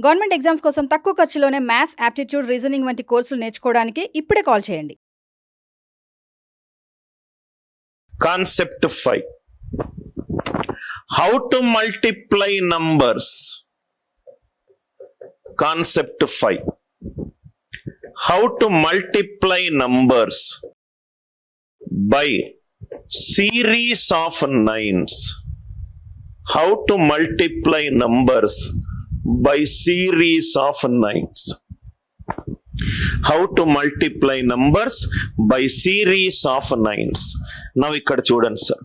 Government exams కోసం తక్కువ ఖర్చులోనే maths, aptitude, reasoning వంటి కోర్సులు నేర్చుకోవడానికి ఇప్పుడే కాల్ చేయండి. Concept 5. How to multiply numbers. Concept 5. How to multiply numbers by series of nines. How to multiply numbers by series of nines. How to multiply numbers by series of nines. Now ikkada chudandi sir.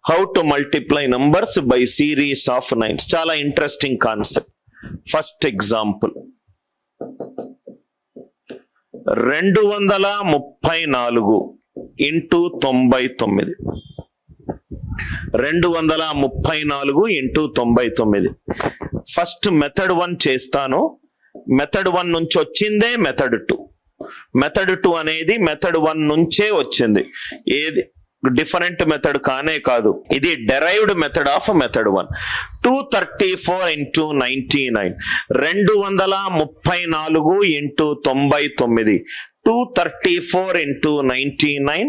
How to multiply numbers by series of nines. Chala interesting concept. First example. 234 into 99. 234 into 99. First method 1 చేస్తాను. Method 1 నుంచి వచ్చిందే method 2. Method 2 అనేది method 1 నుంచే వచ్చింది. ఏది different method కానే కాదు, ఇది derived method of method 1. 234 into 99. 234 into 99. 234 into 99.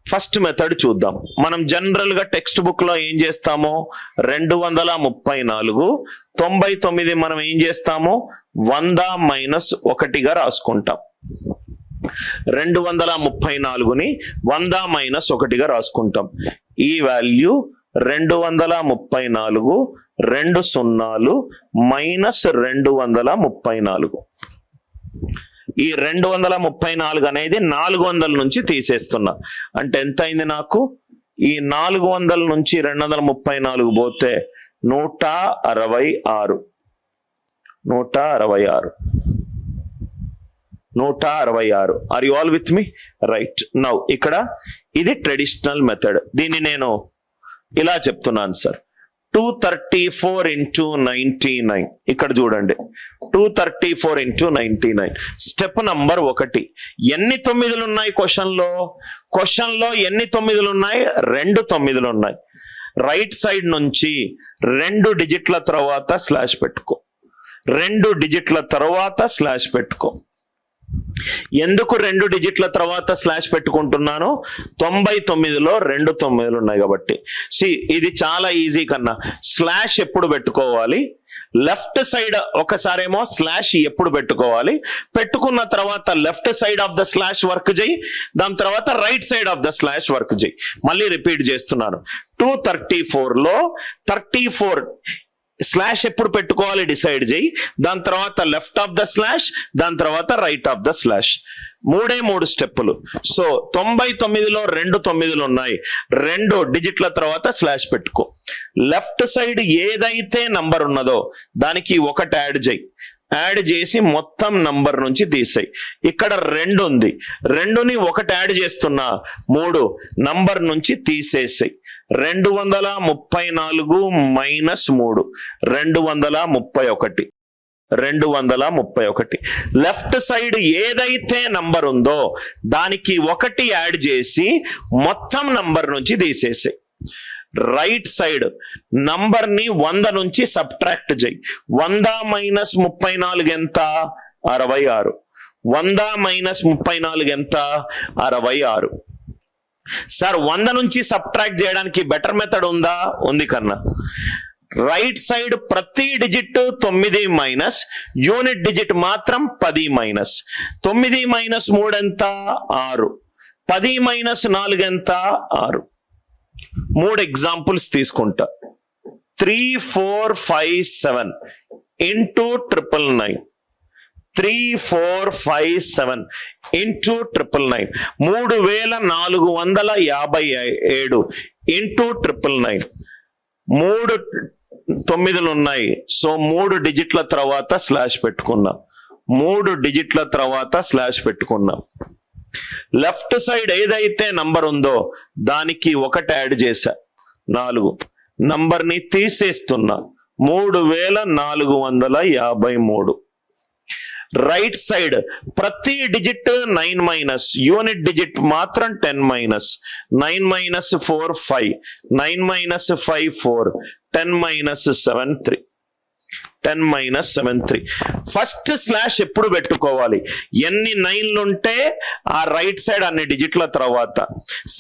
First method చూద్దాం. మనం జనరల్ గా టెక్స్ట్ బుక్ లో ఏం చేస్తామో 234, 99 మనం ఏం చేస్తామో 100 - 1గా రాసుకుంటాం. 234ని 100 - 1గా రాసుకుంటాం. ఈ వాల్యూ 234 2 0 -234. ఈ 234 అనేది 400 నుంచి తీసేస్తున్నా. అంటే ఎంత అయింది నాకు? ఈ 400 నుంచి 234 పోతే 166. 166. Are you all with me? Right. Now ఇక్కడ ఇది ట్రెడిషనల్ మెథడ్. దీన్ని నేను ఇలా చెప్తున్నాను సార్. 234 into 99. ఇక్కడ చూడండి, 234 into 99. Step number 1. ఎన్ని 9లు ఉన్నాయి క్వశ్చన్లో? క్వశ్చన్లో ఎన్ని 9లు ఉన్నాయి? 2 9లు ఉన్నాయి. రైట్ సైడ్ నుంచి 2 డిజిట్ల తర్వాత స్లాష్ పెట్టుకో. 2 డిజిట్ల తర్వాత స్లాష్ పెట్టుకో. ఎందుకు 2 డిజిట్ల తర్వాత స్లాష్ పెట్టుకుంటున్నాను? 99లో 2 9లు ఉన్నాయి కాబట్టి. ఇది చాలా ఈజీ కన్నా. స్లాష్ ఎప్పుడు పెట్టుకోవాలి? లెఫ్ట్ సైడ్ ఒకసారేమో స్లాష్ ఎప్పుడు పెట్టుకోవాలి, పెట్టుకున్న తర్వాత left side of the slash work చేయి, దాని తర్వాత right side of the slash work చేయి. మళ్ళీ రిపీట్ చేస్తున్నాను. 234లో 34 స్లాష్ ఎప్పుడు పెట్టుకోవాలి డిసైడ్ చేయి, దాని తర్వాత లెఫ్ట్ ఆఫ్ ద స్లాష్, దాని తర్వాత రైట్ ఆఫ్ ద స్లాష్. 3 స్టెప్పులు. సో 99లో 2 9లు ఉన్నాయి. 2 డిజిట్ల తర్వాత స్లాష్ పెట్టుకో. లెఫ్ట్ సైడ్ ఏదైతే నంబర్ ఉన్నదో దానికి 1 యాడ్ చేయి. యాడ్ చేసి మొత్తం నంబర్ నుంచి తీసేయి. ఇక్కడ 2 ఉంది, 2ని 1 యాడ్ చేస్తున్నా, 3 నంబర్ నుంచి తీసేసాయి. 234 - 3 231. లెఫ్ట్ సైడ్ ఏదైతే నంబర్ ఉందో దానికి 1 యాడ్ చేసి మొత్తం నంబర్ నుంచి తీసేసాయి. రైట్ సైడ్ నంబర్ ని 100 నుంచి సబ్ట్రాక్ట్ చేయి. 100 - 34 ఎంత? 66. 100 - 34 ఎంత? 66. సార్ 100 నుంచి సబ్ట్రాక్ట్ చేయడానికి బెటర్ మెథడ్ ఉందా? ఉంది కన్నా. రైట్ సైడ్ ప్రతి డిజిట్ 9 మైనస్, యూనిట్ డిజిట్ మాత్రం 10 మైనస్. 9 - 3 ఎంత? 6. 10 - 4 ఎంత? 6. 3 ఎగ్జాంపుల్స్ తీసుకుంటా. 3 4 5 7 into 999. 3 4 5 7 into 999. 3457 into 999. 3 9లు ఉన్నాయి. సో 3 డిజిట్ల తర్వాత స్లాష్ పెట్టుకున్నాం. 3 డిజిట్ల తర్వాత స్లాష్ పెట్టుకున్నాం. లెఫ్ట్ సైడ్ ఏదైతే నంబర్ ఉందో దానికి 1 యాడ్ చేశా, 4. నంబర్ని తీసేస్తున్నా, 3453. రైట్ సైడ్ ప్రతి డిజిట్ 9 మైనస్, యూనిట్ డిజిట్ మాత్రం 10 మైనస్. 9 - 4 5, 9 - 5 4, 10 - 7 3. 10 మైనస్ 7 3. ఫస్ట్ స్లాష్ ఎప్పుడు పెట్టుకోవాలి? ఎన్ని 9లు ఉంటే ఆ రైట్ సైడ్ అన్ని డిజిట్ల తర్వాత.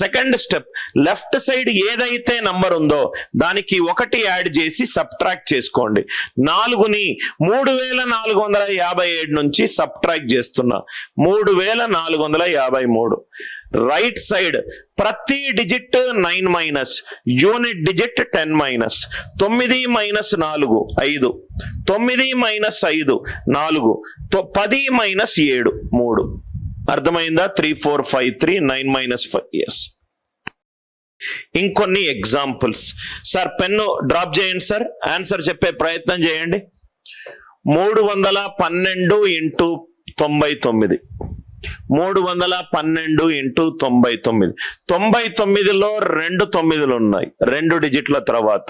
సెకండ్ స్టెప్, లెఫ్ట్ సైడ్ ఏదైతే నంబర్ ఉందో దానికి 1 యాడ్ చేసి సబ్ట్రాక్ట్ చేసుకోండి. 4ని 3457 నుంచి సబ్ట్రాక్ట్ చేస్తున్నా, 3453. రైట్ సైడ్ ప్రతి digit 9 minus, unit digit 10 minus. 9 minus 4 5, 9 minus 5 4, 10 minus 7 3. అర్థమైందా? 3 4 5 3 9 మైనస్ 5. ఎస్. ఇంకొన్ని ఎగ్జాంపుల్స్. సార్ పెన్ను డ్రాప్ చేయండి సార్, ఆన్సర్ చెప్పే ప్రయత్నం చేయండి. 312 ఇంటూ 99. 312 ఇంటూ 99. 99లో 2 9లు ఉన్నాయి, 2 డిజిట్ల తర్వాత.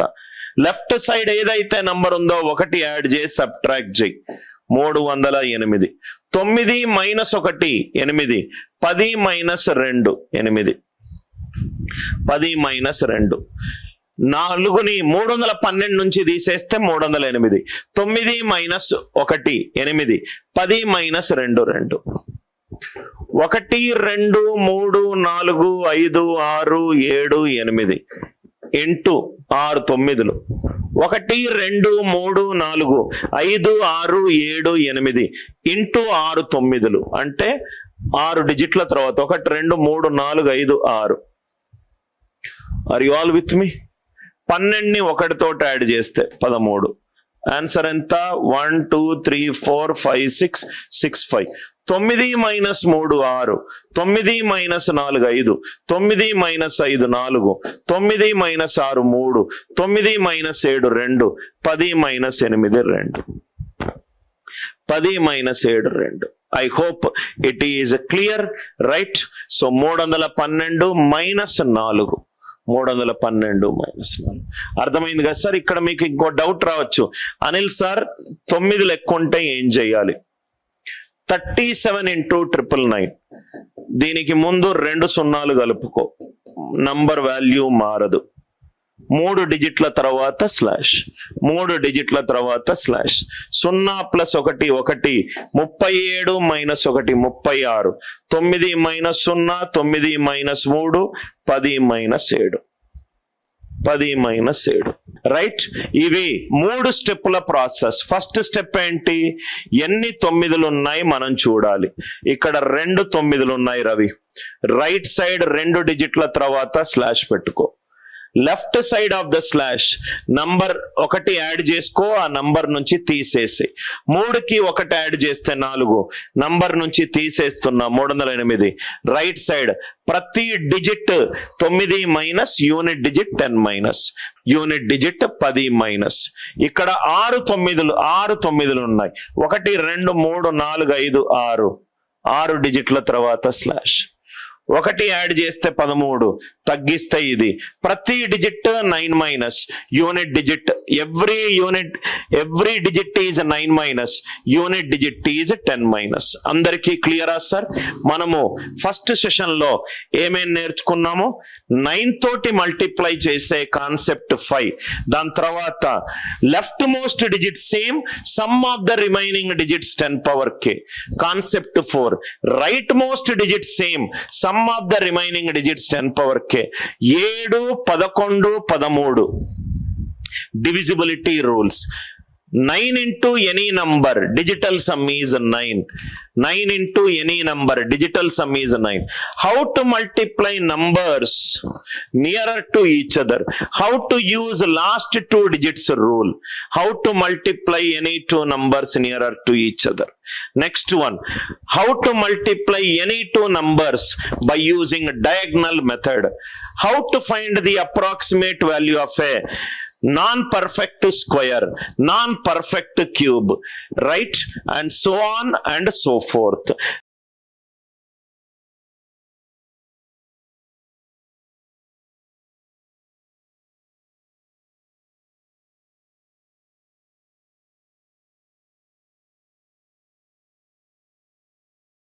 లెఫ్ట్ సైడ్ ఏదైతే నంబర్ ఉందో 1 యాడ్ చేసి సబ్ట్రాక్ట్ చేయి. 308. 9 మైనస్ 1 8, 10 మైనస్ 2 8, 10 మైనస్ 2. 4ని 312 నుంచి తీసేస్తే 308. 9 మైనస్ 1 8, 10 మైనస్ 2 2. 1 2 3 4 5 6 7 8 ఇంటూ 6 9లు. 1 2 3 4 5 6 7 8 ఇంటూ 6 9లు అంటే 6 డిజిట్ల తర్వాత. 1 2 3 4 5 6. ఆర్ యు ఆల్ విత్ మీ? 12ని 1 తోటి యాడ్ చేస్తే 13. ఆన్సర్ ఎంత? 1 2 3 4 5 6 6 5. 9 minus 3 6, 9 minus 4 5, 9 minus 5 4, 9 minus 6 3, 9 minus 7 2, 10 minus 8 2. 10 minus 7 2. I hope it is clear, right? So 312 minus 4, 312 minus 4. అర్థమైంది కదా సార్? ఇక్కడ మీకు ఇంకో డౌట్ రావచ్చు, అనిల్ సార్ 9 లెక్క ఉంటే ఏం చేయాలి? 37 ఇంటూ 999. దీనికి ముందు 2 సున్నాలు కలుపుకో, నంబర్ వాల్యూ మారదు. 3 డిజిట్ల తర్వాత స్లాష్, 3 డిజిట్ల తర్వాత slash. 0 plus 1 1, 37 minus 1 36, 9 minus 0 9 minus 3 10 minus 7, 10 minus 7. Right? ఇవి 3 స్టెప్పుల ప్రాసెస్. ఫస్ట్ స్టెప్ ఏంటి? ఎన్ని 9లు ఉన్నాయి మనం చూడాలి. ఇక్కడ 2 9లు ఉన్నాయి రవి. రైట్ సైడ్ 2 డిజిట్ల తర్వాత స్లాష్ పెట్టుకో. Left side of the slash number 1 add చేసుకో, ఆ నంబర్ నుంచి తీసేసి. 3కి 1 యాడ్ చేస్తే 4, నంబర్ నుంచి తీసేస్తున్నా 308. రైట్ సైడ్ ప్రతి digit 9 minus, unit digit 10 minus, unit digit 10 minus. ఇక్కడ 6 9లు ఉన్నాయి. 1 2 3 4 5 6, 6 డిజిట్ల తర్వాత స్లాష్. 1 యాడ్ చేస్తే 13, తగ్గిస్తే ఇది. ప్రతి digit 9 minus, unit digit every digit is 9 minus, unit digit is 10 minus. అందరికీ క్లియరా సార్? మనము ఫస్ట్ సెషన్ లో ఏమేం నేర్చుకున్నాము? 9 తోటి మల్టిప్లై చేసే కాన్సెప్ట్ 5. దాని తర్వాత left most digit same, some of the remaining digits 10 power k. Concept 4 right most digit same, some of the remaining digits 10 power k. 7 11 13 divisibility rules. 9 into any number, digital sum is 9. 9 into any number, digital sum is 9. How to multiply numbers nearer to each other? How to use last 2 digits rule? How to multiply any 2 numbers nearer to each other? Next one, how to multiply any 2 numbers by using diagonal method? How to find the approximate value of a non-perfect square, non-perfect cube, right? And so on and so forth.